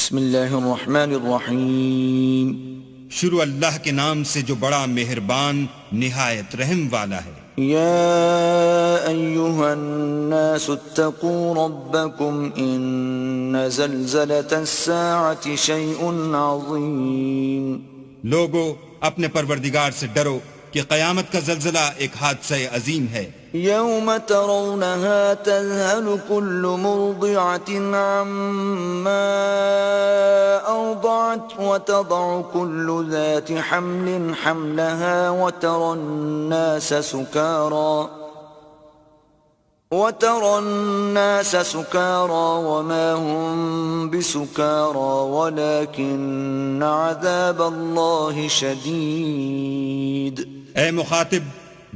بسم اللہ الرحمن الرحیم. شروع اللہ کے نام سے جو بڑا مہربان نہایت رحم والا ہے. یا ایہا الناس اتقوا ربکم ان زلزلة الساعة شیء عظیم. لوگو اپنے پروردگار سے ڈرو کہ قیامت کا زلزلہ ایک حادثہ عظیم ہے. یوم ترونها تذهل كل مرضعة عما أرضعت وتضع كل ذات حمل حملها وترى الناس سكارى وما هم بسكارى ولكن عذاب الله شديد. اے مخاطب،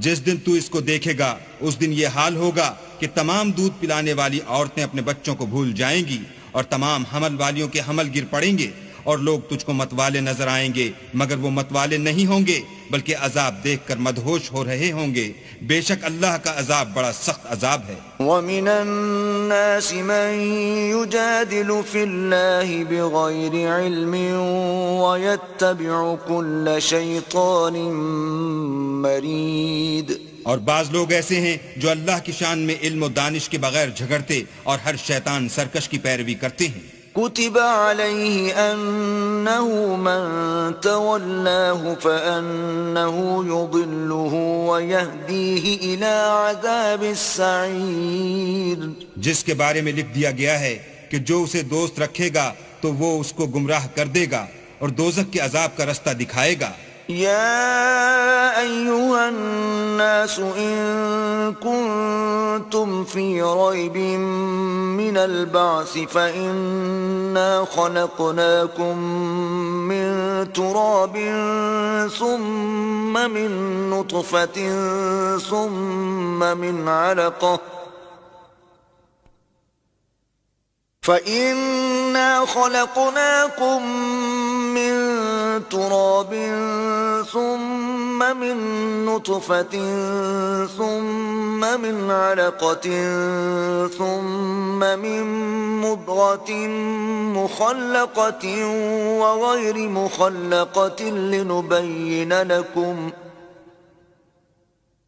جس دن تو اس کو دیکھے گا اس دن یہ حال ہوگا کہ تمام دودھ پلانے والی عورتیں اپنے بچوں کو بھول جائیں گی اور تمام حمل والیوں کے حمل گر پڑیں گے اور لوگ تجھ کو متوالے نظر آئیں گے مگر وہ متوالے نہیں ہوں گے بلکہ عذاب دیکھ کر مدہوش ہو رہے ہوں گے. بے شک اللہ کا عذاب بڑا سخت عذاب ہے. وَمِنَ النَّاسِ مَن يُجَادِلُ فِي اللَّهِ بِغَيْرِ عِلْمٍ وَيَتَّبِعُ كُلَّ شَيْطَانٍ مَرِيدٍ. اور بعض لوگ ایسے ہیں جو اللہ کی شان میں علم و دانش کے بغیر جھگڑتے اور ہر شیطان سرکش کی پیروی کرتے ہیں. كتب عليه أنه من تولاه فأنه يضله ويهديه إلى عذاب السعير. جس کے بارے میں لکھ دیا گیا ہے کہ جو اسے دوست رکھے گا تو وہ اس کو گمراہ کر دے گا اور دوزخ کے عذاب کا رستہ دکھائے گا. يا أيها الناس إن كنتم في ريب من البعث فإنا خلقناكم من تراب ثم من نطفة ثم من علقة فإنا خلقناكم من تراب ثم من نطفة ثم من علقة ثم من مضغة مخلقة وغير مخلقة لنبين لكم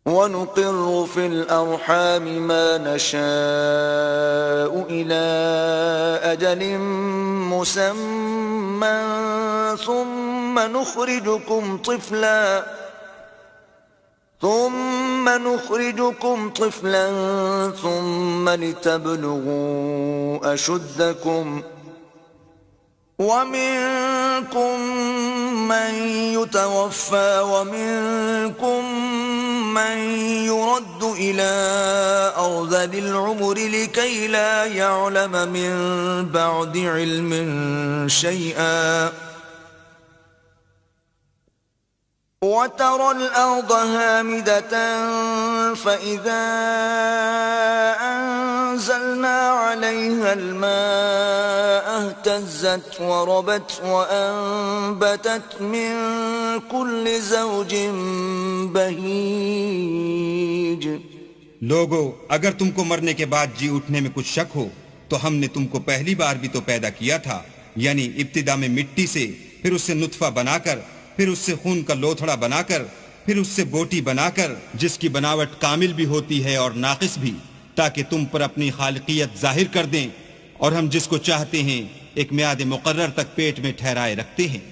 وَنُقِرُّ فِي الْأَرْحَامِ مَا نَشَاءُ إِلَىٰ أَجَلٍ مُّسَمًّى ثُمَّ نُخْرِجُكُمْ طِفْلًا ثُمَّ لِتَبْلُغُوا أَشُدَّكُمْ وَمِنكُم مَّن يُتَوَفَّى وَمِنكُم من يرد إلى أرذل العمر لكي لا يعلم من بعد علم شيئا وترى الأرض هامدة فإذا أنزلنا عليها الماء اهتزت وربت وأنبتت من كل زوج بهيج. لوگو، اگر تم کو مرنے کے بعد جی اٹھنے میں کچھ شک ہو تو ہم نے تم کو پہلی بار بھی تو پیدا کیا تھا، یعنی ابتدا میں مٹی سے، پھر اس سے نطفہ بنا کر، پھر اس سے خون کا لوتھڑا بنا کر، پھر اس سے بوٹی بنا کر جس کی بناوٹ کامل بھی ہوتی ہے اور ناقص بھی، تاکہ تم پر اپنی خالقیت ظاہر کر دیں. اور ہم جس کو چاہتے ہیں ایک میعاد مقرر تک پیٹ میں ٹھہرائے رکھتے ہیں.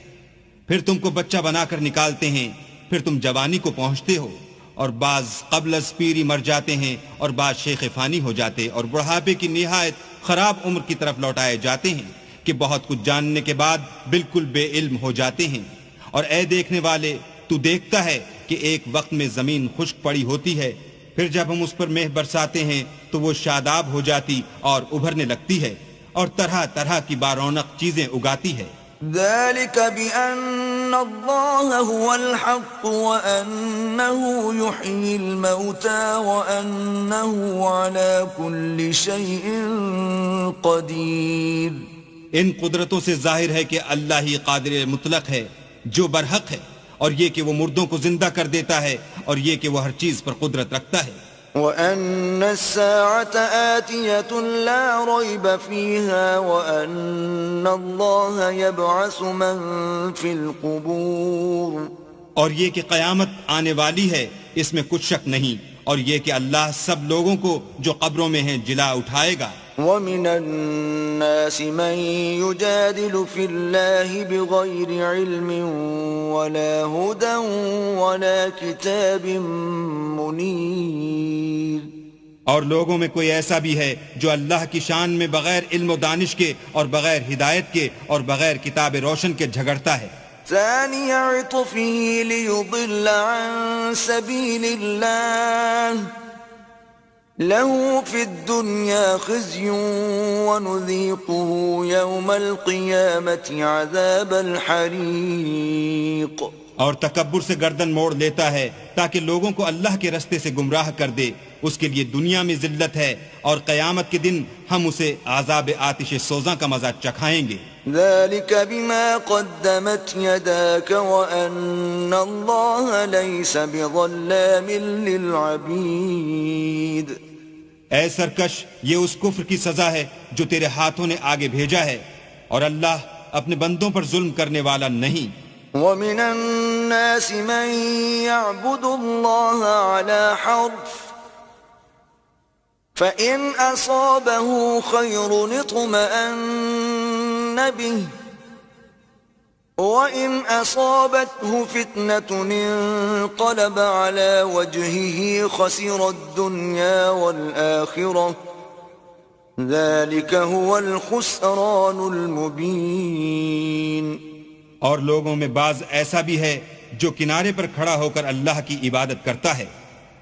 پھر تم کو بچہ بنا کر نکالتے ہیں، پھر تم جوانی کو پہنچتے ہو، اور بعض قبل از پیری مر جاتے ہیں اور بعض شیخ فانی ہو جاتے اور بڑھاپے کی نہایت خراب عمر کی طرف لوٹائے جاتے ہیں کہ بہت کچھ جاننے کے بعد بالکل بے علم ہو جاتے ہیں. اور اے دیکھنے والے، تو دیکھتا ہے کہ ایک وقت میں زمین خشک پڑی ہوتی ہے، پھر جب ہم اس پر مہ برساتے ہیں تو وہ شاداب ہو جاتی اور ابھرنے لگتی ہے اور طرح طرح کی بارونق چیزیں اگاتی ہے. ذلك بأن الله هو الحق وأنه يحيي الموتى وأنه على كل شيء قدير. ان قدرتوں سے ظاہر ہے کہ اللہ ہی قادر مطلق ہے جو برحق ہے، اور یہ کہ وہ مردوں کو زندہ کر دیتا ہے، اور یہ کہ وہ ہر چیز پر قدرت رکھتا ہے. وأن الساعة آتية لا ريب فيها وأن الله يبعث من في القبور. اور یہ کہ قیامت آنے والی ہے اس میں کچھ شک نہیں، اور یہ کہ اللہ سب لوگوں کو جو قبروں میں ہیں جلا اٹھائے گا. ومن الناس من يجادل في الله بغير علم ولا هدى ولا كتاب منير. اور لوگوں میں کوئی ایسا بھی ہے جو اللہ کی شان میں بغیر علم و دانش کے اور بغیر ہدایت کے اور بغیر کتاب روشن کے جھگڑتا ہے. ثاني عطفه ليضل عن سبيل الله له في الدنيا خزي ونذيقه يوم القيامة عذاب الحريق. اور تکبر سے گردن موڑ لیتا ہے تاکہ لوگوں کو اللہ کے رستے سے گمراہ کر دے. اس کے لیے دنیا میں ذلت ہے اور قیامت کے دن ہم اسے عذاب آتش سوزاں کا مزہ چکھائیں گے. ذلك بما قدمت يداك وأن الله ليس بظلام للعبيد. اے سرکش، یہ اس کفر کی سزا ہے جو تیرے ہاتھوں نے آگے بھیجا ہے، اور اللہ اپنے بندوں پر ظلم کرنے والا نہیں. ومن الناس من يعبد الله على حرف فإن أصابه خير اطمأن به وإن أصابته فتنة انقلب على وجهه خسر الدنيا والآخرة ذلك هو الخسران المبين. اور لوگوں میں بعض ایسا بھی ہے جو کنارے پر کھڑا ہو کر اللہ کی عبادت کرتا ہے،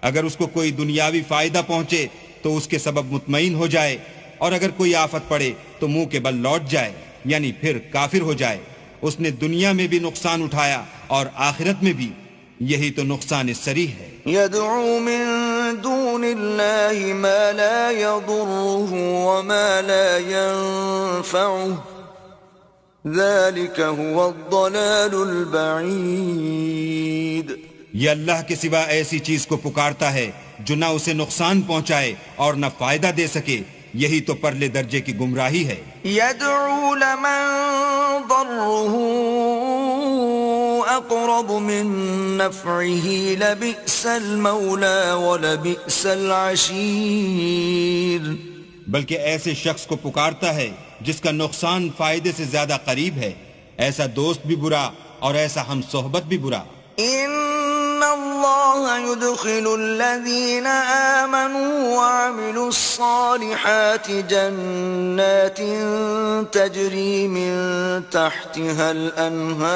اگر اس کو کوئی دنیاوی فائدہ پہنچے تو اس کے سبب مطمئن ہو جائے، اور اگر کوئی آفت پڑے تو منہ کے بل لوٹ جائے، یعنی پھر کافر ہو جائے. اس نے دنیا میں بھی نقصان اٹھایا اور آخرت میں بھی، یہی تو نقصان صریح ہے. يدعو من دون الله ما لا يضره وما لا ينفعه ذلك هو الضلال البعید. یہ اللہ کے سوا ایسی چیز کو پکارتا ہے جو نہ اسے نقصان پہنچائے اور نہ فائدہ دے سکے، یہی تو پرلے درجے کی گمراہی ہے. يدعو لمن ضره اقرب من نفعه لبئس المولى ولبئس العشیر. بلکہ ایسے شخص کو پکارتا ہے جس کا نقصان فائدے سے زیادہ قریب ہے، ایسا دوست بھی برا اور ایسا ہم صحبت بھی برا. ان اللہ يدخل الذین آمنوا وعملوا الصالحات جنات تجری من تحتها الانہار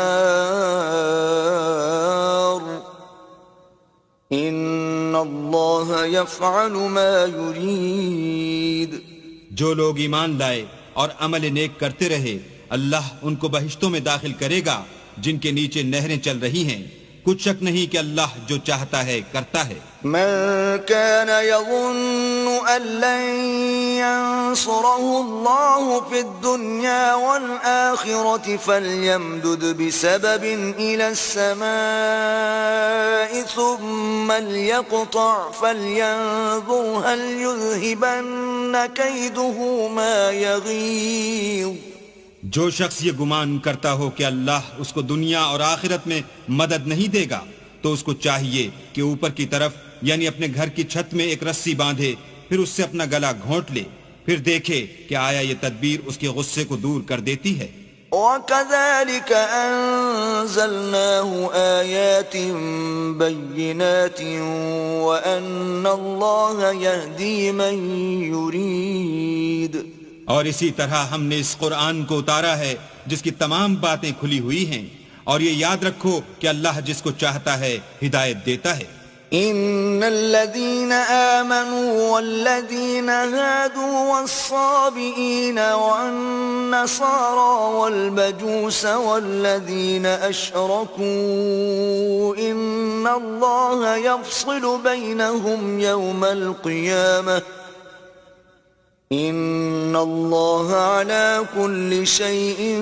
ان اللہ یفعل ما یرید. جو لوگ ایمان لائے اور عمل نیک کرتے رہے، اللہ ان کو بہشتوں میں داخل کرے گا جن کے نیچے نہریں چل رہی ہیں. کچھ شک نہیں کہ اللہ جو چاہتا ہے کرتا ہے. من كان يظن أن لن ينصره الله في الدنيا والآخرة فليمدد بسبب إلى السماء ثم ليقطع فلينظر هل يذهبن كيده ما يغيظ. جو شخص یہ گمان کرتا ہو کہ اللہ اس کو دنیا اور آخرت میں مدد نہیں دے گا تو اس کو چاہیے کہ اوپر کی طرف یعنی اپنے گھر کی چھت میں ایک رسی باندھے، پھر اس سے اپنا گلا گھونٹ لے، پھر دیکھے کہ آیا یہ تدبیر اس کے غصے کو دور کر دیتی ہے. وَكَذَلِكَ أَنزَلْنَاهُ آيَاتٍ بَيِّنَاتٍ وَأَنَّ اللَّهَ يَهْدِي مَن يُرِيدُ. اور اسی طرح ہم نے اس قرآن کو اتارا ہے جس کی تمام باتیں کھلی ہوئی ہیں، اور یہ یاد رکھو کہ اللہ جس کو چاہتا ہے ہدایت دیتا ہے. ان الذين آمنوا والذين هادوا والصابئين والنصارى والمجوس والذين أشركوا إن الله يفصل بينهم يوم القيامة ان اللہ علی کل شیء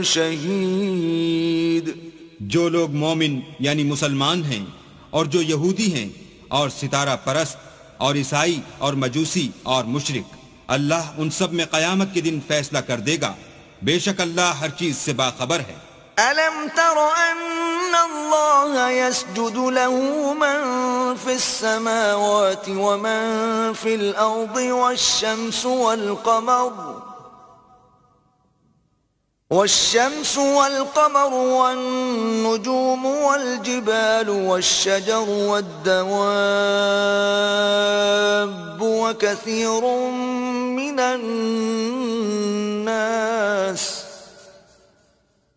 شہید. جو لوگ مومن یعنی مسلمان ہیں اور جو یہودی ہیں اور ستارہ پرست اور عیسائی اور مجوسی اور مشرک، اللہ ان سب میں قیامت کے دن فیصلہ کر دے گا، بے شک اللہ ہر چیز سے باخبر ہے۔ أَلَمْ تَرَ أَنَّ اللَّهَ يَسْجُدُ لَهُ مَن فِي السَّمَاوَاتِ وَمَن فِي الْأَرْضِ والشمس والقمر والنجوم والجبال والشجر والدواب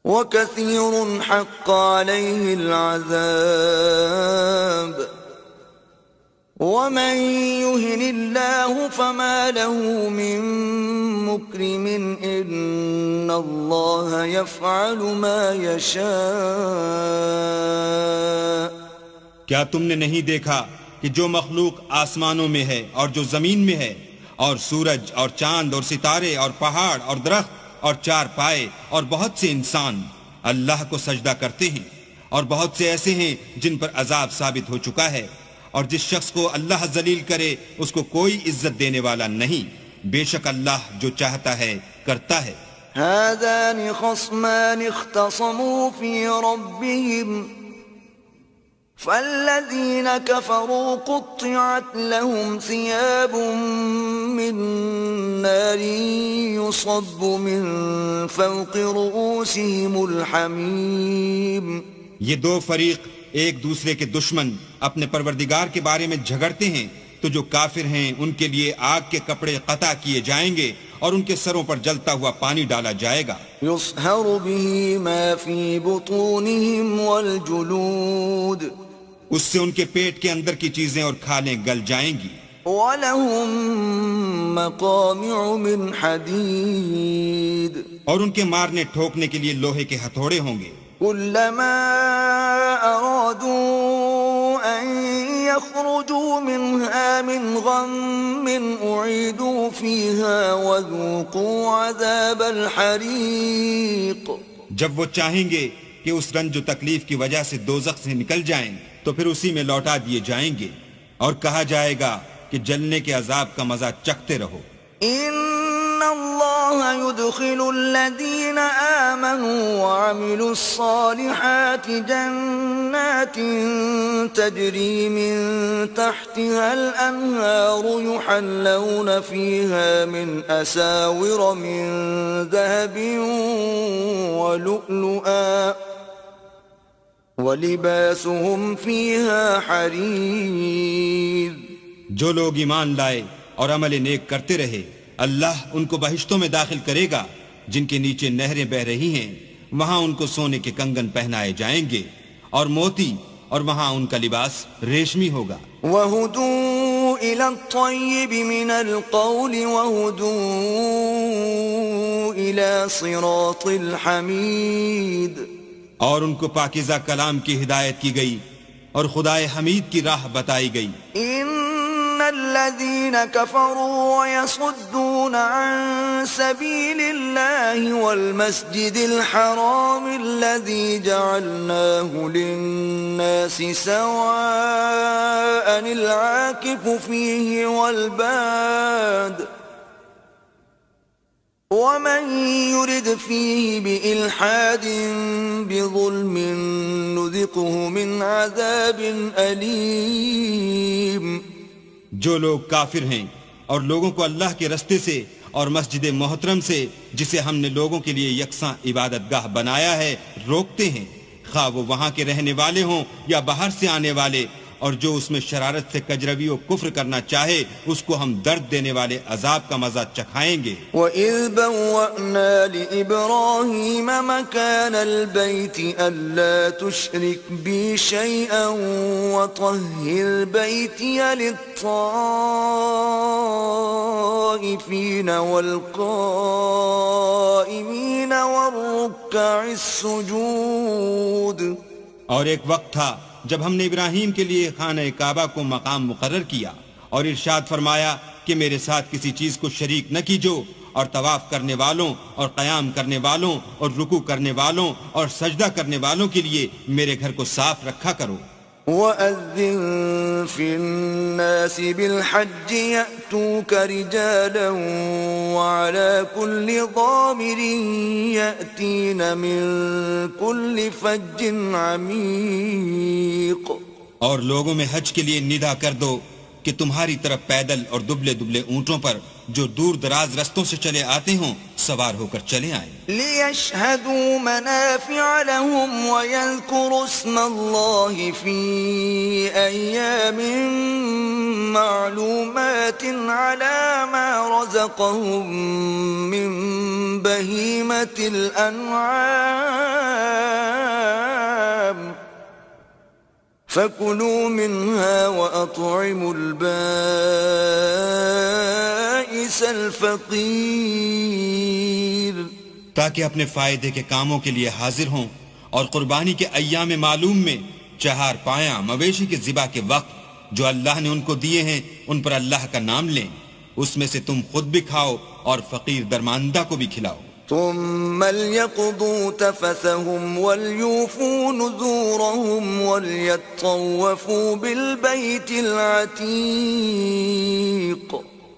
وكثير حق عليه العذاب ومن يهن الله فما له من مكرم إن الله يفعل ما يشاء۔ کیا تم نے نہیں دیکھا کہ جو مخلوق آسمانوں میں ہے اور جو زمین میں ہے، اور سورج اور چاند اور ستارے اور پہاڑ اور درخت اور چار پائے اور بہت سے انسان اللہ کو سجدہ کرتے ہیں، اور بہت سے ایسے ہیں جن پر عذاب ثابت ہو چکا ہے، اور جس شخص کو اللہ ذلیل کرے اس کو کوئی عزت دینے والا نہیں، بے شک اللہ جو چاہتا ہے کرتا ہے۔ هذان خصمان اختصموا في ربهم فالذين كفروا قطعت لهم ثياب من نار يصب من فوق رؤوسهم الحميم۔ یہ دو فریق ایک دوسرے کے دشمن اپنے پروردگار کے بارے میں جھگڑتے ہیں، تو جو کافر ہیں ان کے لیے آگ کے کپڑے قطع کیے جائیں گے اور ان کے سروں پر جلتا ہوا پانی ڈالا جائے گا۔ يصهر به ما في بطونهم والجلود، اس سے ان کے پیٹ کے اندر کی چیزیں اور کھالیں گل جائیں گی۔ وَلَهُم مَّقَامِعُ مِنْ حَدِيدٍ، اور ان کے مارنے ٹھوکنے کے لیے لوہے کے ہتھوڑے ہوں گے۔ كلما أرادوا أن يخرجوا منها من غم أعيدوا فيها وذوقوا عذاب الحريق۔ جب وہ چاہیں گے کہ اس رنج و تکلیف کی وجہ سے دوزخ سے نکل جائیں تو پھر اسی میں لوٹا دیے جائیں گے، اور کہا جائے گا کہ جلنے کے عذاب کا مزہ چکھتے رہو۔ إن الله يدخل الذين آمنوا وعملوا الصالحات جنات تجري من تحتها الأنهار يحلون فيها من أساور من ذهب ولؤلؤا ولباسهم فيها حرير۔ جو لوگ ایمان لائے اور عمل نیک کرتے رہے، اللہ ان کو بہشتوں میں داخل کرے گا جن کے نیچے نہریں بہ رہی ہیں، وہاں ان کو سونے کے کنگن پہنائے جائیں گے اور موتی، اور وہاں ان کا لباس ریشمی ہوگا۔ وَهُدُوا إِلَى الطَّيِّبِ مِنَ الْقَوْلِ وَهُدُوا إِلَى صِرَاطِ الْحَمِيدِ، اور ان کو پاکیزہ کلام کی ہدایت کی گئی اور خدائے حمید کی راہ بتائی گئی۔ الذين كفروا ويصدون عن سبيل الله والمسجد الحرام الذي جعلناه للناس سواء العاكف فيه والباد ومن يرد فيه بإلحاد بظلم نذقه من عذاب أليم۔ جو لوگ کافر ہیں اور لوگوں کو اللہ کے رستے سے اور مسجد محترم سے، جسے ہم نے لوگوں کے لیے یکساں عبادت گاہ بنایا ہے، روکتے ہیں، خواہ وہ وہاں کے رہنے والے ہوں یا باہر سے آنے والے، اور جو اس میں شرارت سے کجروی و کفر کرنا چاہے اس کو ہم درد دینے والے عذاب کا مزہ چکھائیں گے۔ وَإِذْ بَوَّأْنَا لِإِبْرَاهِيمَ مَكَانَ الْبَيْتِ أَلَّا تُشْرِكْ بِي شَيْئًا وَطَهِّرْ بَيْتِيَ لِلطَّائِفِينَ وَالْقَائِمِينَ وَالرُّكَّعِ السُّجُودِ۔ اور ایک وقت تھا جب ہم نے ابراہیم کے لیے خانہ کعبہ کو مقام مقرر کیا اور ارشاد فرمایا کہ میرے ساتھ کسی چیز کو شریک نہ کیجو، اور طواف کرنے والوں اور قیام کرنے والوں اور رکوع کرنے والوں اور سجدہ کرنے والوں کے لیے میرے گھر کو صاف رکھا کرو۔ وَأَذِّن فِي النَّاسِ بِالْحَجِّ يَأْتُوكَ رِجَالًا وَعَلَى كُلِّ ضَامِرٍ يَأْتِينَ مِن كُلِّ فَجٍّ عَمِيقٍ. اور لوگوں میں حج کے لیے ندا کر دو کہ تمہاری طرف پیدل اور دبلے دبلے اونٹوں پر جو دور دراز رستوں سے چلے آتے ہوں سوار ہو کر چلے آئیں. لِيَشْهَدُوا مَنَافِعَ لَهُمْ وَيَذْكُرُوا اسْمَ اللَّهِ فِي أَيَّامٍ مَّعْلُومَاتٍ عَلَى مَا رَزَقَهُم مِّن بَهِيمَةِ الْأَنْعَامِ فَكُلُوا مِنْهَا وَأَطْعِمُوا الْبَائِسَ الْفَقِيرَ. تاکہ اپنے فائدے کے کاموں کے لیے حاضر ہوں اور قربانی کے ایام معلوم میں 4 پایاں مویشی کے ذبح کے وقت جو اللہ نے ان کو دیے ہیں ان پر اللہ کا نام لیں. اس میں سے تم خود بھی کھاؤ اور فقیر درماندہ کو بھی کھلاؤ. ثم ليقضوا تفثهم وليوفوا نذورهم وليطوفوا بالبيت العتيق.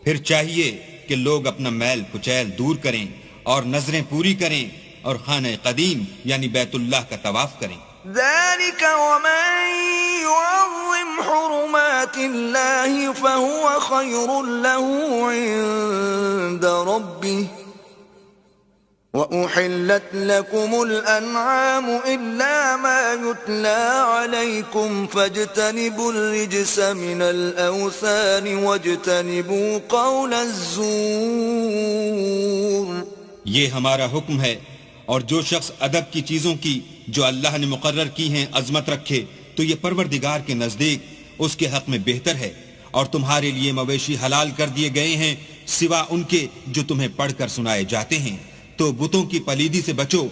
پھر چاہیے کہ لوگ اپنا میل کچیل دور کریں اور نظریں پوری کریں اور خانہ قدیم یعنی بیت اللہ کا طواف کریں. ذلك ومن يعظم حرمات الله فهو خير له عند ربه وأحلت لكم الأنعام إلا ما يتلى عليكم فاجتنبوا الرجس من الأوثان واجتنبوا قول الزور. یہ ہمارا حکم ہے اور جو شخص ادب کی چیزوں کی جو اللہ نے مقرر کی ہیں عظمت رکھے تو یہ پروردگار کے نزدیک اس کے حق میں بہتر ہے. اور تمہارے لیے مویشی حلال کر دیے گئے ہیں سوا ان کے جو تمہیں پڑھ کر سنائے جاتے ہیں. تو بتوں کی پلیدی سے بچو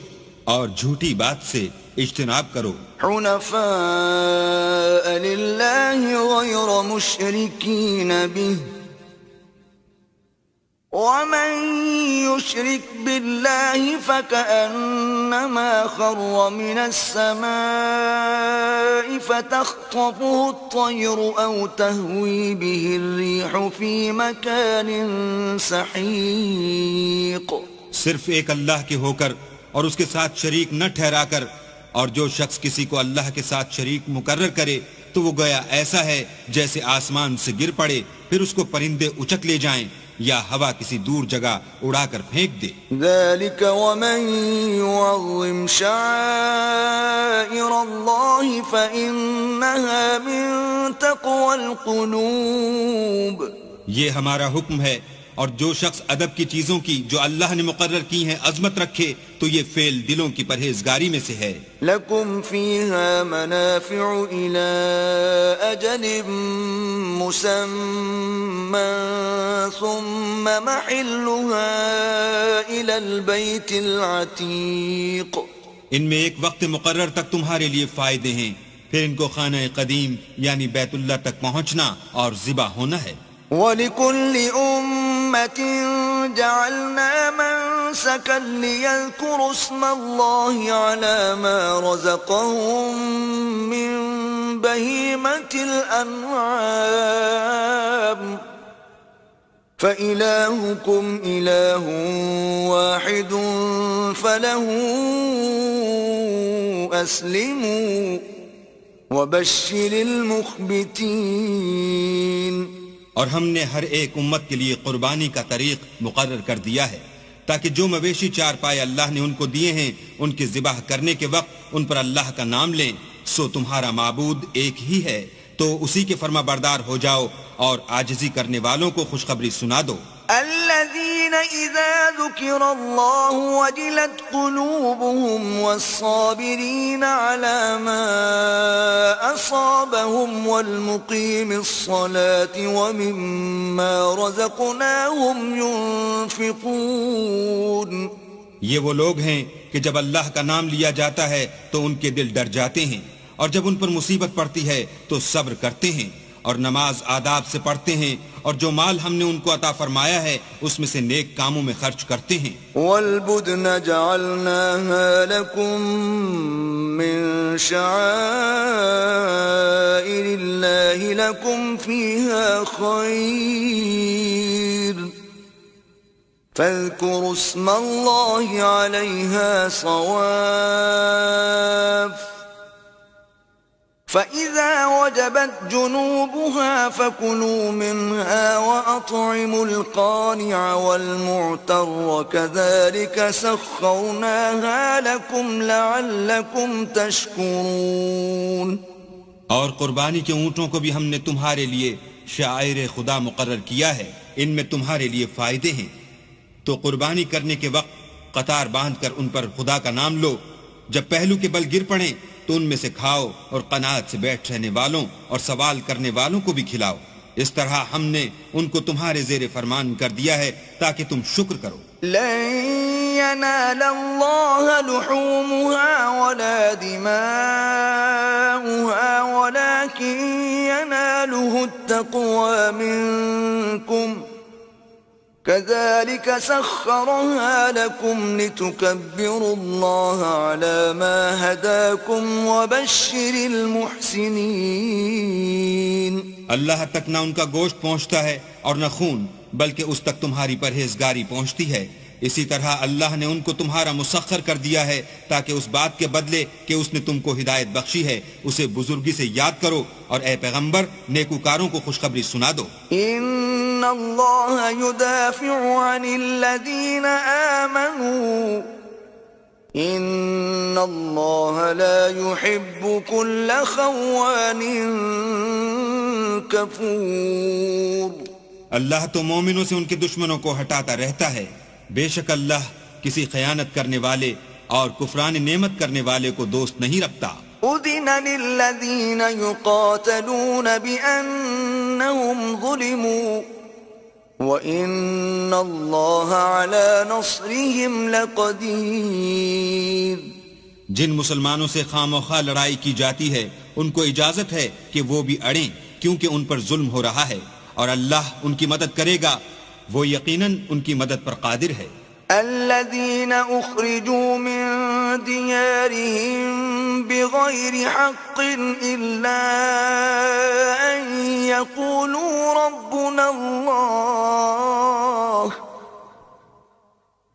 اور جھوٹی بات سے اجتناب کرو. حنفاء للہ غیر مشرکین به ومن يشرك بالله فكأنما خر من السماء فتخطفه الطير أو تهوي به الريح في مكان سحيق. صرف ایک اللہ کے ہو کر اور اس کے ساتھ شریک نہ ٹھہرا کر، اور جو شخص کسی کو اللہ کے ساتھ شریک مقرر کرے تو وہ گویا ایسا ہے جیسے آسمان سے گر پڑے پھر اس کو پرندے اچک لے جائیں یا ہوا کسی دور جگہ اڑا کر پھینک دے. ذلك ومن يعظم شعائر الله فإنها من تقوى القلوب. یہ ہمارا حکم ہے اور جو شخص ادب کی چیزوں کی جو اللہ نے مقرر کی ہیں عظمت رکھے تو یہ فعل دلوں کی پرہیزگاری میں سے ہے. لکم فیہا منافع الى اجل مسمى ثم محلها الى البیت العتیق. ان میں ایک وقت مقرر تک تمہارے لیے فائدے ہیں، پھر ان کو خانہ قدیم یعنی بیت اللہ تک پہنچنا اور ذبح ہونا ہے. وَلِكُلِّ أُمَّةٍ جَعَلْنَا مَنسَكًا لِيَذْكُرُوا اسْمَ اللَّهِ عَلَى مَا رَزَقَهُم مِّن بَهِيمَةِ الْأَنْعَامِ فَإِلَٰهُكُمْ إِلَٰهٌ وَاحِدٌ فَلَهُ أَسْلِمُوا وَبَشِّرِ الْمُخْبِتِينَ. اور ہم نے ہر ایک امت کے لیے قربانی کا طریق مقرر کر دیا ہے تاکہ جو مویشی 4 پائے اللہ نے ان کو دیے ہیں ان کے ذبح کرنے کے وقت ان پر اللہ کا نام لیں. سو تمہارا معبود ایک ہی ہے تو اسی کے فرما بردار ہو جاؤ اور عاجزی کرنے والوں کو خوشخبری سنا دو. الذين إذا ذكر الله وجلت قلوبهم والصابرين على ما أصابهم والمقيم الصلاة ومما رزقناهم ينفقون. یہ وہ لوگ ہیں کہ جب اللہ کا نام لیا جاتا ہے تو ان کے دل ڈر جاتے ہیں اور جب ان پر مصیبت پڑتی ہے تو صبر کرتے ہیں اور نماز آداب سے پڑھتے ہیں، اور جو مال ہم نے ان کو عطا فرمایا ہے اس میں سے نیک کاموں میں خرچ کرتے ہیں۔ والبدن جعلناها لكم من شعائر الله لكم فيها خير فاذكروا اسم الله عليها صواف فإذا وجبت جنوبها فكلوا منها وأطعموا القانع والمعتر كذلك سخرناها لكم لعلكم تشكرون۔ اور قربانی کے اونٹوں کو بھی ہم نے تمہارے لیے شعائر خدا مقرر کیا ہے، ان میں تمہارے لیے فائدے ہیں، تو قربانی کرنے کے وقت قطار باندھ کر ان پر خدا کا نام لو، جب پہلو کے بل گر پڑیں تو ان میں سے کھاؤ، اور قناعت سے بیٹھ رہنے والوں اور سوال کرنے والوں کو بھی کھلاؤ۔ اس طرح ہم نے ان کو تمہارے زیر فرمان کر دیا ہے تاکہ تم شکر کرو۔ لن ينال الله لحومها ولا دماؤها ولكن يناله التقوى منكم كذلك سخرها لكم لتكبروا الله على ما هداكم وبشر المحسنين۔ اللہ تک نہ ان کا گوشت پہنچتا ہے اور نہ خون، بلکہ اس تک تمہاری پرہیزگاری پہنچتی ہے۔ اسی طرح اللہ نے ان کو تمہارا مسخر کر دیا ہے تاکہ اس بات کے بدلے کہ اس نے تم کو ہدایت بخشی ہے اسے بزرگی سے یاد کرو، اور اے پیغمبر نیکوکاروں کو خوشخبری سنا دو۔ ان اللہ یدافع عن الذین آمنوا ان اللہ لا يحب كل خوان کفور۔ اللہ تو مومنوں سے ان کے دشمنوں کو ہٹاتا رہتا ہے، بے شک اللہ کسی خیانت کرنے والے اور کفران نعمت کرنے والے کو دوست نہیں رکھتا۔ اذن للذین یقاتلون بأنہم ظلموا وَإِنَّ اللَّهَ عَلَى نَصْرِهِمْ لَقَدِيرٌ۔ جن مسلمانوں سے خواہ مخواہ لڑائی کی جاتی ہے ان کو اجازت ہے کہ وہ بھی اڑیں، کیونکہ ان پر ظلم ہو رہا ہے، اور اللہ ان کی مدد کرے گا، وہ یقیناً ان کی مدد پر قادر ہے۔ الذين أخرجوا من ديارهم بغير حق إلا أن يقولوا ربنا الله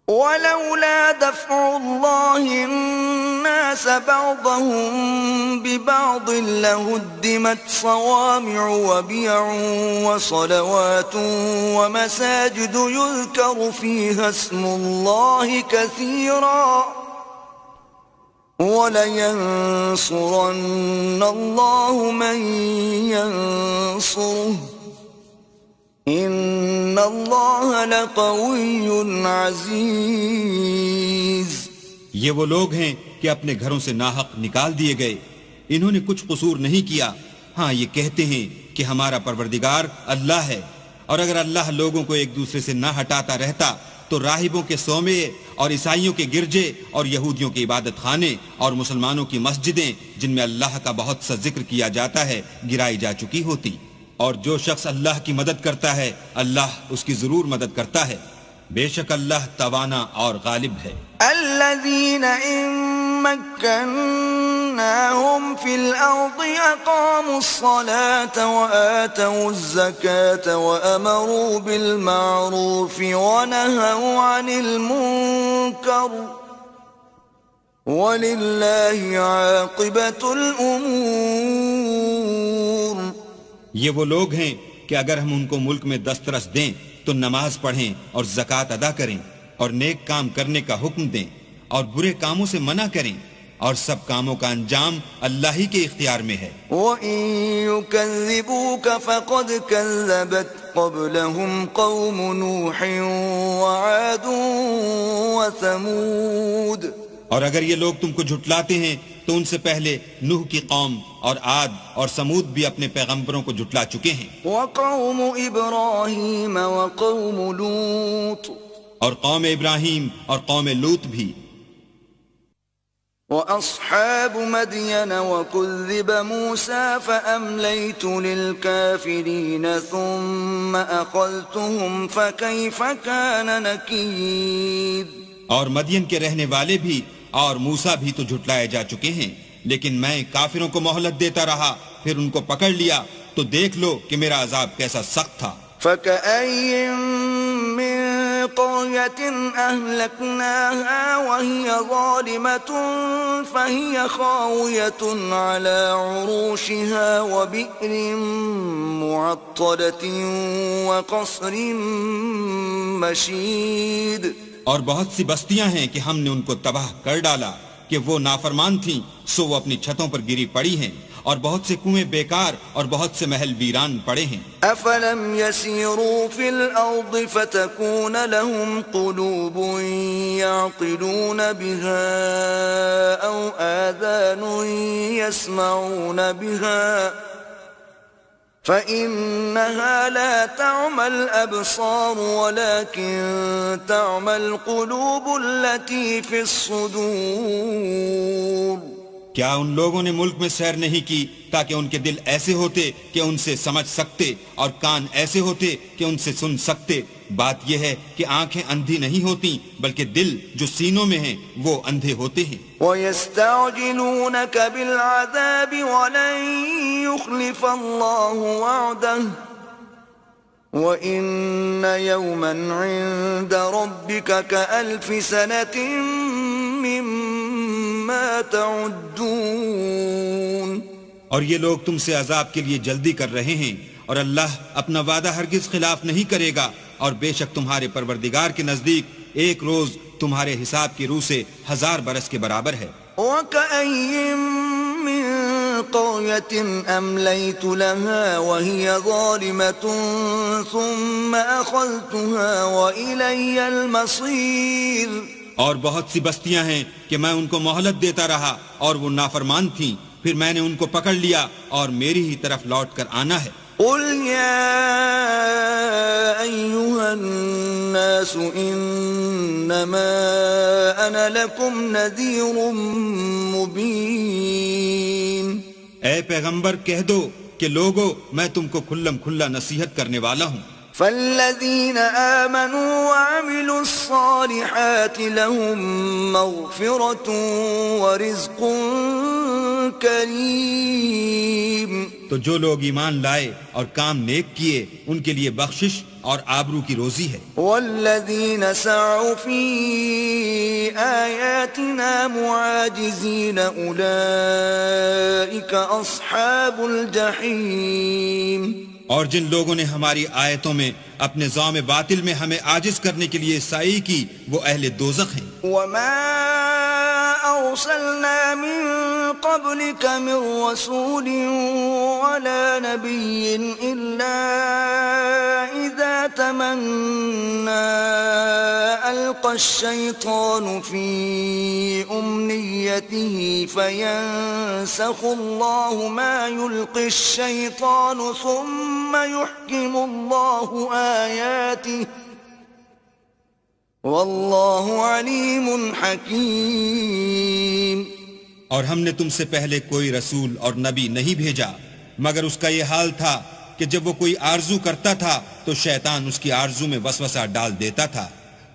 ولولا دفع الله الناس بعضهم ببعض لهدمت صوامع وبيع وصلوات ومساجد يذكر فيها اسم الله كثيرا ولينصرن الله من ينصره ان اللہ لقوی عزیز۔ یہ وہ لوگ ہیں کہ اپنے گھروں سے ناحق نکال دیے گئے، انہوں نے کچھ قصور نہیں کیا، ہاں یہ کہتے ہیں کہ ہمارا پروردگار اللہ ہے، اور اگر اللہ لوگوں کو ایک دوسرے سے نہ ہٹاتا رہتا تو راہبوں کے صومعے اور عیسائیوں کے گرجے اور یہودیوں کے عبادت خانے اور مسلمانوں کی مسجدیں جن میں اللہ کا بہت سا ذکر کیا جاتا ہے گرائی جا چکی ہوتی۔ اور جو شخص اللہ کی مدد کرتا ہے اللہ اس کی ضرور مدد کرتا ہے، بے شک اللہ توانا اور غالب ہے۔ الذین ان مکناہم فی الارض اقاموا الصلاة وآتوا الزکاة وامروا بالمعروف ونہوا عن المنکر وللہ عاقبۃ الامور۔ یہ وہ لوگ ہیں کہ اگر ہم ان کو ملک میں دسترس دیں تو نماز پڑھیں اور زکوٰۃ ادا کریں اور نیک کام کرنے کا حکم دیں اور برے کاموں سے منع کریں، اور سب کاموں کا انجام اللہ ہی کے اختیار میں ہے۔ وَإِن يُكَذِّبُوكَ فَقَدْ كَذَّبَتْ قَبْلَهُمْ قَوْمُ نُوحٍ وَعَادٌ وَثَمُودَ۔ اور اگر یہ لوگ تم کو جھٹلاتے ہیں تو ان سے پہلے نوح کی قوم اور عاد اور سمود بھی اپنے پیغمبروں کو جھٹلا چکے ہیں، وَقَوْمُ إِبْرَاهِيمَ وَقَوْمُ لُوطٍ، اور قوم ابراہیم اور قوم لوط بھی۔ وأصحاب مدين وكذب موسى فأمليت للكافرين ثم أخذتهم فكيف كان نكير. اور مدین کے رہنے والے بھی اور موسیٰ بھی تو جھٹلائے جا چکے ہیں، لیکن میں کافروں کو مہلت دیتا رہا، پھر ان کو پکڑ لیا، تو دیکھ لو کہ میرا عذاب کیسا سخت تھا. فكأي من قرية أهلكناها وهي ظالمة فهي خاوية على عروشها وبئر معطلة وقصر مشيد. اور بہت سی بستیاں ہیں کہ ہم نے ان کو تباہ کر ڈالا کہ وہ نافرمان تھیں، سو وہ اپنی چھتوں پر گری پڑی ہیں، اور بہت سے کنویں بیکار اور بہت سے محل ویران پڑے ہیں. افلم يسيروا في الارض فتكون لهم قلوب يعقلون بها او آذان يسمعون بها فإنها لا تعمى الأبصار ولكن تعمى القلوب التي في الصدور. کیا ان لوگوں نے ملک میں سیر نہیں کی تاکہ ان کے دل ایسے ہوتے کہ ان سے سمجھ سکتے اور کان ایسے ہوتے کہ ان سے سن سکتے؟ بات یہ ہے کہ آنکھیں اندھی نہیں ہوتی بلکہ دل جو سینوں میں ہیں وہ اندھے ہوتے ہیں. وَيَسْتَعْجِلُونَكَ بِالْعَذَابِ وَلَن يُخْلِفَ اللَّهُ وَعْدَهُ وَإِنَّ يَوْمًا عِندَ رَبِّكَ كَأَلْفِ سَنَةٍ مِّمَّا تَعُدُّونَ. اور یہ لوگ تم سے عذاب کے لیے جلدی کر رہے ہیں، اور اللہ اپنا وعدہ ہرگز خلاف نہیں کرے گا، اور بے شک تمہارے پروردگار کے نزدیک ایک روز تمہارے حساب کی روح سے 1000 برس کے برابر ہے. وَكَأَيٍّ مِّن قَرْيَةٍ أَمْلَيْتُ لَهَا وَهِيَ ظَالِمَةٌ ثُمَّ أَخَذْتُهَا وَإِلَيَّ الْمَصِيرُ. اور بہت سی بستیاں ہیں کہ میں ان کو مہلت دیتا رہا اور وہ نافرمان تھیں، پھر میں نے ان کو پکڑ لیا اور میری ہی طرف لوٹ کر آنا ہے. قُلْ يَا أَيُّهَا النَّاسُ إِنَّمَا أَنَا لَكُمْ نَذِيرٌ مُبِينٌ. اے پیغمبر کہہ دو کہ لوگو میں تم کو کھلم کھلا نصیحت کرنے والا ہوں. فالذين آمنوا وعملوا الصالحات لهم مغفرة ورزق کریم. تو جو لوگ ایمان لائے اور کام نیک کیے ان کے لیے بخشش اور آبرو کی روزی ہے. والذین سعوا فی آیاتنا معاجزین اولئک اصحاب الجحیم. اور جن لوگوں نے ہماری آیتوں میں اپنے ذوم باطل میں ہمیں عاجز کرنے کے لیے سعی کی وہ اہل دوزخ ہیں. وما ارسلنا من قبلك من رسول ولا نبي الا اذا تمنى القى الشيطان في امنيته فينسخ الله ما يلقي الشيطان ثم يحكم الله آياته واللہ علیم حکیم. اور ہم نے تم سے پہلے کوئی رسول اور نبی نہیں بھیجا مگر اس کا یہ حال تھا کہ جب وہ کوئی آرزو کرتا تھا تو شیطان اس کی آرزو میں وسوسہ ڈال دیتا تھا،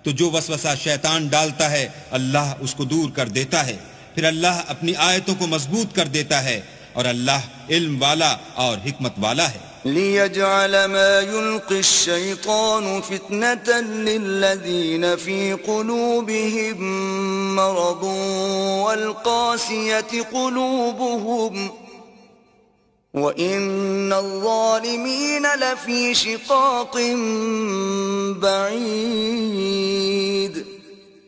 تو جو وسوسہ شیطان ڈالتا ہے اللہ اس کو دور کر دیتا ہے، پھر اللہ اپنی آیتوں کو مضبوط کر دیتا ہے، اور اللہ علم والا اور حکمت والا ہے. لِيَجْعَلَ مَا يُلْقِي الشَّيْطَانُ فِتْنَةً لِلَّذِينَ فِي قُلُوبِهِم مَّرَضٌ وَالْقَاسِيَةِ قُلُوبُهُمْ وَإِنَّ الظَّالِمِينَ لَفِي شِقَاقٍ بَعِيدٍ.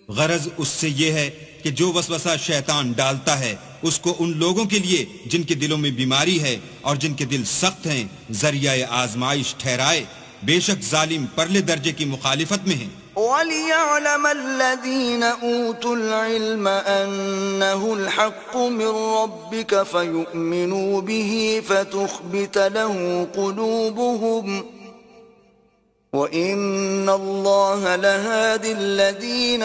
غرض اس سے یہ ہے کہ جو وسوسہ شیطان ڈالتا ہے اس کو ان لوگوں کے لیے جن کے دلوں میں بیماری ہے اور جن کے دل سخت ہیں ذریعہ آزمائش ٹھہرائے، بے شک ظالم پرلے درجے کی مخالفت میں ہیں. وَلِيَعْلَمَ الَّذِينَ أُوتُوا الْعِلْمَ أَنَّهُ الْحَقُّ مِنْ رَبِّكَ فَيُؤْمِنُوا بِهِ فَتُخْبِتَ لَهُ قُلُوبُهُمْ وَإِنَّ اللَّهَ لَهَادِ الَّذِينَ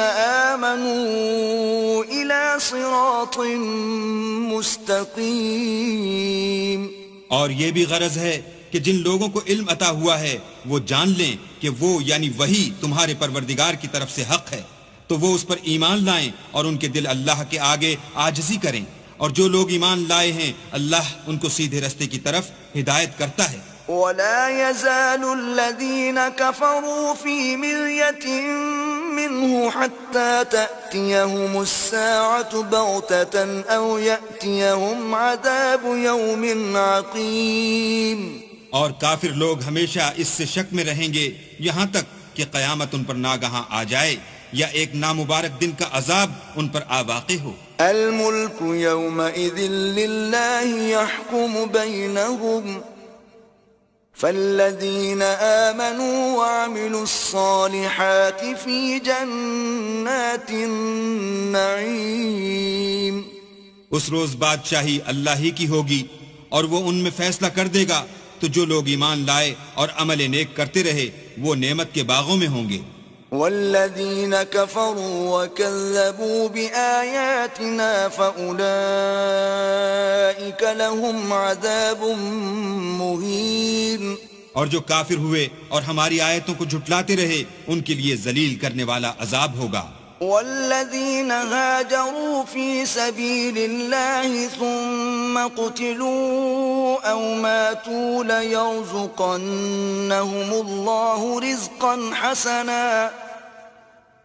آمَنُوا إِلَى صِرَاطٍ مُسْتَقِيمٍ. اور یہ بھی غرض ہے کہ جن لوگوں کو علم عطا ہوا ہے وہ جان لیں کہ وہ یعنی وہی تمہارے پروردگار کی طرف سے حق ہے، تو وہ اس پر ایمان لائیں اور ان کے دل اللہ کے آگے عاجزی کریں، اور جو لوگ ایمان لائے ہیں اللہ ان کو سیدھے رستے کی طرف ہدایت کرتا ہے. وَلَا يَزَالُ الَّذِينَ كَفَرُوا فِي مِرْيَةٍ مِّنْهُ حَتَّى تَأْتِيَهُمُ السَّاعَةُ بَغْتَةً أَوْ يَأْتِيَهُمْ عَذَابُ يَوْمٍ عَقِيمٍ. اور کافر لوگ ہمیشہ اس سے شک میں رہیں گے یہاں تک کہ قیامت ان پر ناگہاں آ جائے یا ایک نامبارک دن کا عذاب ان پر آ واقع ہو. الْمُلْكُ يَوْمَئِذٍ لِلَّهِ يَحْكُمُ بَيْنَهُمْ فالذين آمنوا وعملوا الصالحات في جنات النعيم. اس روز بادشاہی اللہ ہی کی ہوگی اور وہ ان میں فیصلہ کر دے گا، تو جو لوگ ایمان لائے اور عمل نیک کرتے رہے وہ نعمت کے باغوں میں ہوں گے. والذين كفروا وكذبوا بآياتنا فأولئك لهم عذاب مهين. اور جو کافر ہوئے اور ہماری آیتوں کو جھٹلاتے رہے ان کے لیے ذلیل کرنے والا عذاب ہوگا. والذين هاجروا في سبيل الله ثم قتلوا أو ماتوا ليرزقنهم الله رزقا حسنا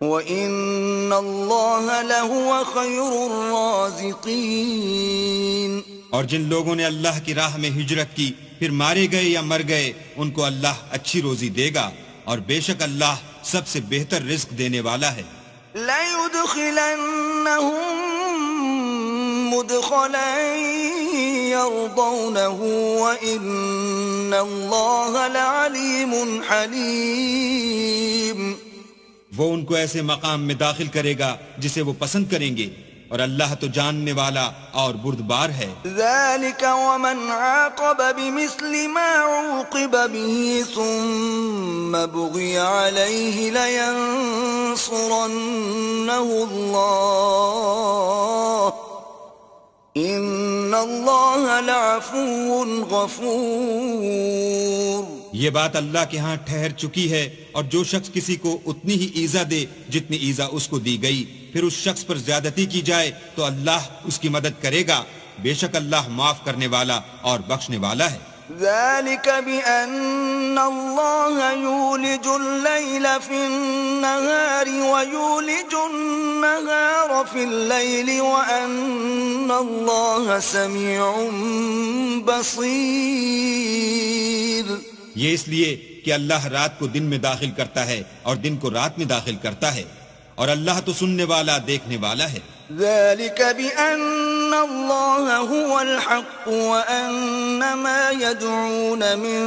وَإِنَّ اللَّهَ لَهُوَ خَيْرُ الرَّازِقِينَ. اور جن لوگوں نے اللہ کی راہ میں ہجرت کی پھر مارے گئے یا مر گئے ان کو اللہ اچھی روزی دے گا، اور بے شک اللہ سب سے بہتر رزق دینے والا ہے. لَيُدْخِلَنَّهُمْ مُدْخَلًا يَرْضَوْنَهُ وَإِنَّ اللَّهَ لَعَلِيمٌ حَلِيمٌ. وہ ان کو ایسے مقام میں داخل کرے گا جسے وہ پسند کریں گے، اور اللہ تو جاننے والا اور بردبار ہے. ذَلِكَ وَمَنْ عَاقَبَ بِمِثْلِ مَا عُوقِبَ بِهِ ثُمَّ بُغِيَ عَلَيْهِ لَيَنصُرَنَّهُ اللَّهُ إِنَّ اللَّهَ لَعَفُوٌّ غَفُورٌ. یہ بات اللہ کے ہاں ٹھہر چکی ہے، اور جو شخص کسی کو اتنی ہی ایذا دے جتنی ایذا اس کو دی گئی، پھر اس شخص پر زیادتی کی جائے تو اللہ اس کی مدد کرے گا، بے شک اللہ معاف کرنے والا اور بخشنے والا ہے. ذَلِكَ بِأَنَّ اللَّهَ يُولِجُ اللَّيْلَ فِي النَّهَارِ وَيُولِجُ النَّهَارَ فِي اللَّيْلِ وَأَنَّ اللَّهَ سَمِيعٌ بَصِيرٌ. یہ اس لیے کہ اللہ رات کو دن میں داخل کرتا ہے اور دن کو رات میں داخل کرتا ہے، اور اللہ تو سننے والا دیکھنے والا ہے. ذَلِكَ بِأَنَّ اللَّهَ هُوَ الْحَقُّ وَأَنَّ مَا يَدْعُونَ مِن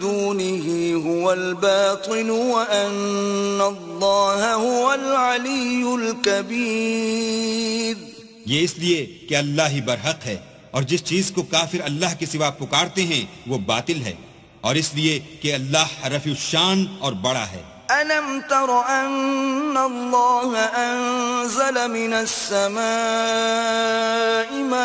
دُونِهِ هُوَ الْبَاطِلُ وَأَنَّ اللَّهَ هُوَ الْعَلِيُّ الْكَبِيرُ. یہ اس لیے کہ اللہ ہی برحق ہے، اور جس چیز کو کافر اللہ کے سوا پکارتے ہیں وہ باطل ہے، اور اس لیے کہ اللہ رفیع الشان اور بڑا ہے. أَلَمْ تَرَ أَنَّ اللَّهَ أَنزَلَ مِنَ السَّمَاءِ مَاءً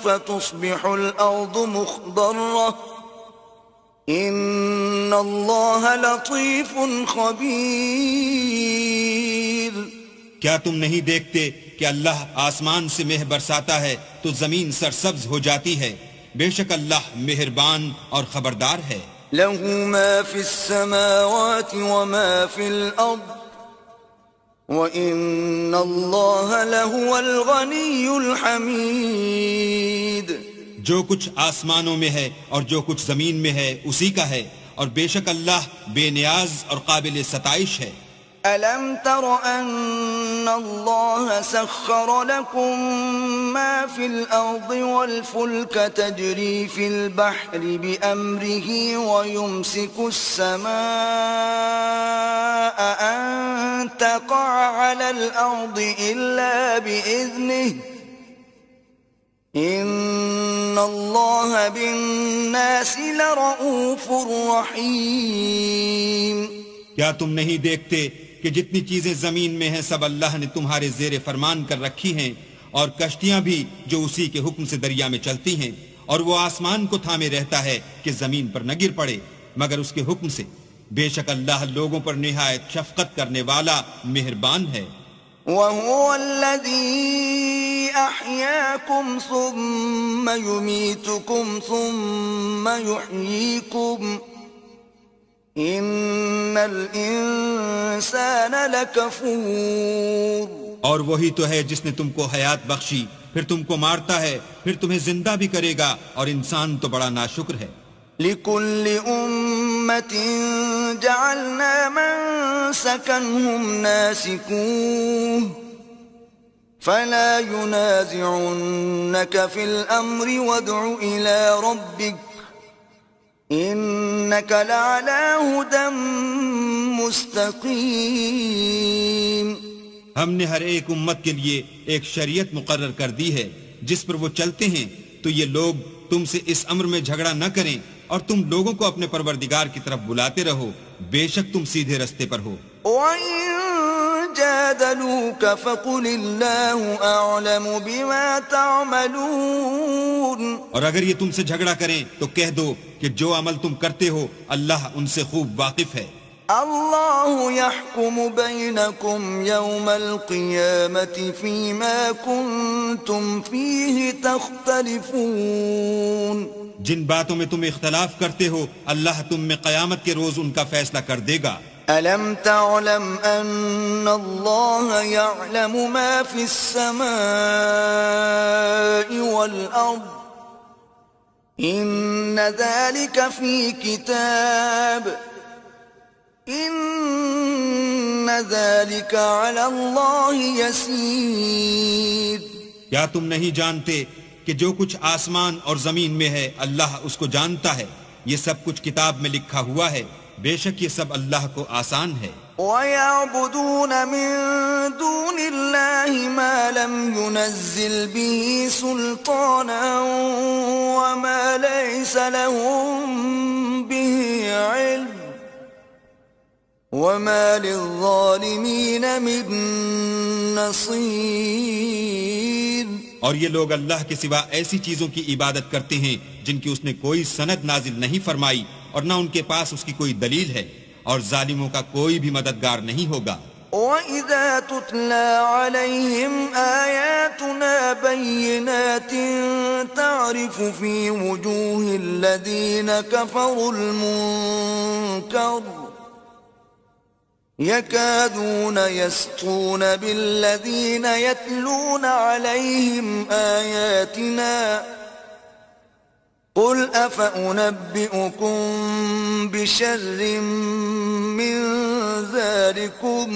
فَتُصْبِحُ الْأَرْضُ مُخْضَرَّةً إِنَّ اللَّهَ لَطِيفٌ خَبِيرٌ. کیا تم نہیں دیکھتے کہ اللہ آسمان سے مہ برساتا ہے تو زمین سرسبز ہو جاتی ہے، بے شک اللہ مہربان اور خبردار ہے. له ما في السماوات وما في الأرض وإن الله لهو الغني الحميد. جو کچھ آسمانوں میں ہے اور جو کچھ زمین میں ہے اسی کا ہے، اور بے شک اللہ بے نیاز اور قابل ستائش ہے. أَلَمْ تَرَ أَنَّ اللَّهَ سَخَّرَ لَكُم مَّا فِي الْأَرْضِ وَالْفُلْكَ تَجْرِي فِي الْبَحْرِ بِأَمْرِهِ وَيُمْسِكُ السَّمَاءَ أَن تَقَعَ عَلَى الْأَرْضِ إِلَّا بِإِذْنِهِ إن الله بالناس لرؤوف رحيم. کیا تم نہیں دیکھتے کہ جتنی چیزیں زمین میں ہیں سب اللہ نے تمہارے زیر فرمان کر رکھی ہیں، اور کشتیاں بھی جو اسی کے حکم سے دریا میں چلتی ہیں، اور وہ آسمان کو تھامے رہتا ہے کہ زمین پر نہ گر پڑے مگر اس کے حکم سے. بے شک اللہ لوگوں پر نہایت شفقت کرنے والا مہربان ہے. وهو الذي أحياكم ثم يميتكم ثم يحييكم إن الإنسان لكفور. اور وہی تو ہے جس نے تم کو حیات بخشی، پھر تم کو مارتا ہے، پھر تمہیں زندہ بھی کرے گا، اور انسان تو بڑا ناشکر ہے. لكل أمة جعلنا منسكا هم ناسكوه فلا ينازعنك في الأمر وادع إلى ربك إنك لعلى هدى مستقيم. ہم نے ہر ایک امت کے لیے ایک شریعت مقرر کر دی ہے جس پر وہ چلتے ہیں، تو یہ لوگ تم سے اس امر میں جھگڑا نہ کریں، اور تم لوگوں کو اپنے پروردگار کی طرف بلاتے رہو، بے شک تم سیدھے رستے پر ہو. وَإِن جَادَلُوكَ فَقُلِ اللَّهُ أَعْلَمُ بِمَا تَعْمَلُونَ. اور اگر یہ تم سے جھگڑا کریں تو کہہ دو کہ جو عمل تم کرتے ہو اللہ ان سے خوب واقف ہے. اللہ يحكم بينكم يوم القيامة فيما كنتم فيه تختلفون. جن باتوں میں تم اختلاف کرتے ہو اللہ تم میں قیامت کے روز ان کا فیصلہ کر دے گا. ألم تعلم أن الله يعلم ما في السماء والأرض إن ذلك في كتاب إن ذلك على الله يسير. کیا تم نہیں جانتے کہ جو کچھ آسمان اور زمین میں ہے اللہ اس کو جانتا ہے، یہ سب کچھ کتاب میں لکھا ہوا ہے، بے شک یہ سب اللہ کو آسان ہے. وَيَعْبُدُونَ مِن دُونِ اللَّهِ مَا لَمْ يُنَزِّلْ بِهِ سُلْطَانًا وَمَا لَيْسَ لَهُم بِهِ عِلْمٌ وَمَا لِلظَّالِمِينَ مِن نَصِيرٍ. اور یہ لوگ اللہ کے سوا ایسی چیزوں کی عبادت کرتے ہیں جن کی اس نے کوئی سند نازل نہیں فرمائی، اور نہ ان کے پاس اس کی کوئی دلیل ہے، اور ظالموں کا کوئی بھی مددگار نہیں ہوگا. وَإِذَا تُتْلَى عَلَيْهِمْ آيَاتُنَا بَيِّنَاتٍ تَعْرِفُ فِي وُجُوهِ الَّذِينَ كَفَرُوا الْمُنكَرَ يَكَادُونَ يَسْطُونَ بِالَّذِينَ يَتْلُونَ عَلَيْهِمْ آيَاتِنَا قُلْ أَفَأُنَبِّئُكُمْ بِشَرٍّ مِّن ذَلِكُمْ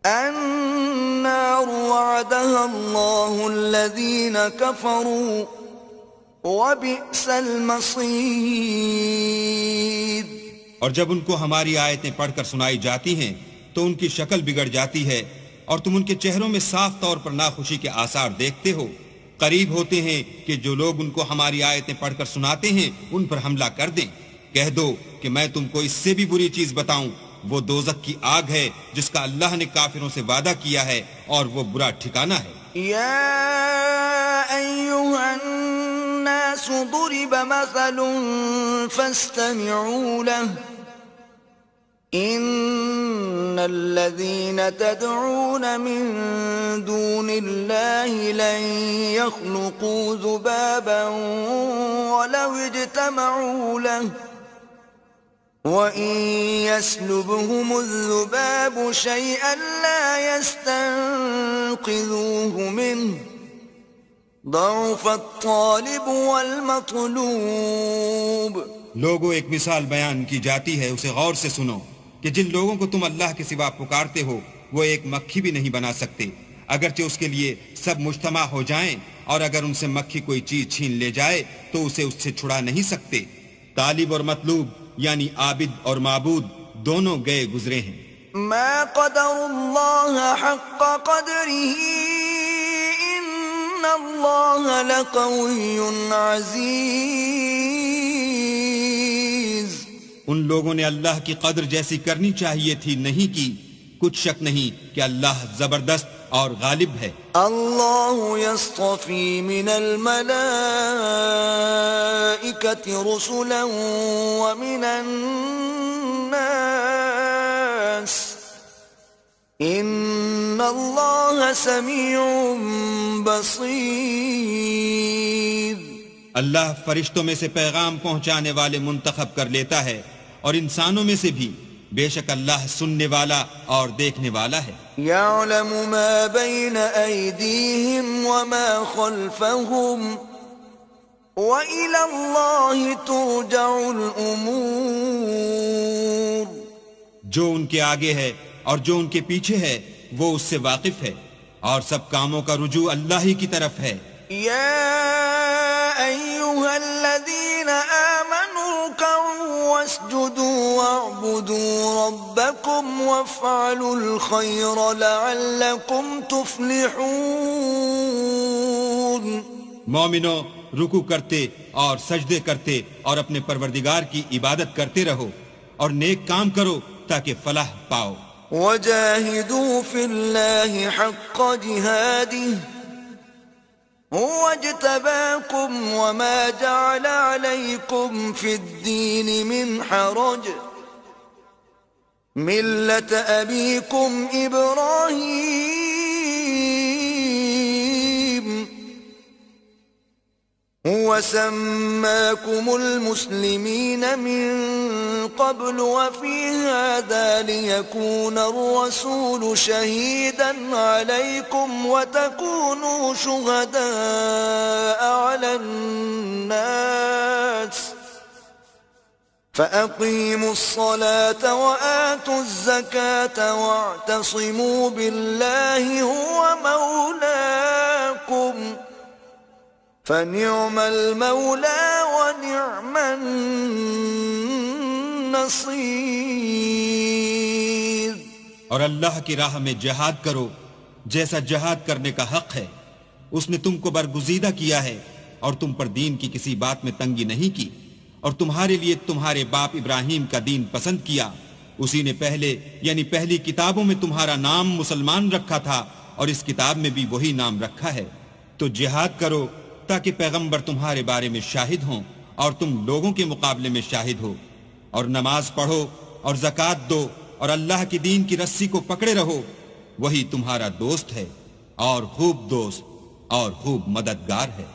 النَّارُ وَعَدَهَا اللَّهُ الَّذِينَ كَفَرُوا وَبِئْسَ الْمَصِيرُ. اور جب ان کو ہماری آیتیں پڑھ کر سنائی جاتی ہیں تو ان کی شکل بگڑ جاتی ہے، اور تم ان کے چہروں میں صاف طور پر ناخوشی کے آثار دیکھتے ہو. قریب ہوتے ہیں کہ جو لوگ ان کو ہماری آیتیں پڑھ کر سناتے ہیں ان پر حملہ کر دیں. کہہ دو کہ میں تم کو اس سے بھی بری چیز بتاؤں، وہ دوزخ کی آگ ہے جس کا اللہ نے کافروں سے وعدہ کیا ہے، اور وہ برا ٹھکانہ ہے. یا ایھا الناس ضرب مثل فاستمعوا له إن الذين تدعون من دون الله لن يخلقوا ذبابا ولو اجتمعوا له وإن يسلبهم الذباب شيئا لا يستنقذوه منه ضعف الطالب والمطلوب. لوگوں ایک مثال بیان کی جاتی ہے، اسے غور سے سنو کہ جن لوگوں کو تم اللہ کے سوا پکارتے ہو وہ ایک مکھی بھی نہیں بنا سکتے، اگرچہ اس کے لیے سب مجتمع ہو جائیں، اور اگر ان سے مکھی کوئی چیز چھین لے جائے تو اسے اس سے چھڑا نہیں سکتے. طالب اور مطلوب یعنی عابد اور معبود دونوں گئے گزرے ہیں. ما قدر اللہ حق قدره إن اللہ لقوی عزیز. ان لوگوں نے اللہ کی قدر جیسی کرنی چاہیے تھی نہیں کی. کچھ شک نہیں کہ اللہ زبردست اور غالب ہے. اللہ یصطفی من الملائکۃ رسلا ومن الناس ان اللہ سمیع بصیر. اللہ فرشتوں میں سے پیغام پہنچانے والے منتخب کر لیتا ہے اور انسانوں میں سے بھی. بے شک اللہ سننے والا اور دیکھنے والا ہے. یعلم ما بین ایدیہم وما خلفہم وإلی اللہ ترجع الامور. جو ان کے آگے ہے اور جو ان کے پیچھے ہے وہ اس سے واقف ہے اور سب کاموں کا رجوع اللہ ہی کی طرف ہے. یا ایھا الذین آمنوا ارکعوا واسجدوا واعبدوا ربکم وافعلوا الخیر لعلکم تفلحون. مومنو رکوع کرتے اور سجدے کرتے اور اپنے پروردگار کی عبادت کرتے رہو اور نیک کام کرو تاکہ فلاح پاؤ. وجاہدوا فی اللہ حق جہادہ هو اجتباكم وما جعل عليكم في الدين من حرج ملة أبيكم إبراهيم هو سماكم المسلمين من قبل وفي هذا ليكون الرسول شهيدا عليكم وتكونوا شهداء على الناس فأقيموا الصلاة وآتوا الزكاة واعتصموا بالله هو مولاكم فنعم المولى ونعم النصير. اور اللہ کی راہ میں جہاد کرو جیسا جہاد کرنے کا حق ہے. اس نے تم کو برگزیدہ کیا ہے اور تم پر دین کی کسی بات میں تنگی نہیں کی اور تمہارے لیے تمہارے باپ ابراہیم کا دین پسند کیا. اسی نے پہلے یعنی پہلی کتابوں میں تمہارا نام مسلمان رکھا تھا اور اس کتاب میں بھی وہی نام رکھا ہے. تو جہاد کرو تاکہ پیغمبر تمہارے بارے میں شاہد ہوں اور تم لوگوں کے مقابلے میں شاہد ہو. اور نماز پڑھو اور زکوٰۃ دو اور اللہ کی دین کی رسی کو پکڑے رہو. وہی تمہارا دوست ہے اور خوب دوست اور خوب مددگار ہے.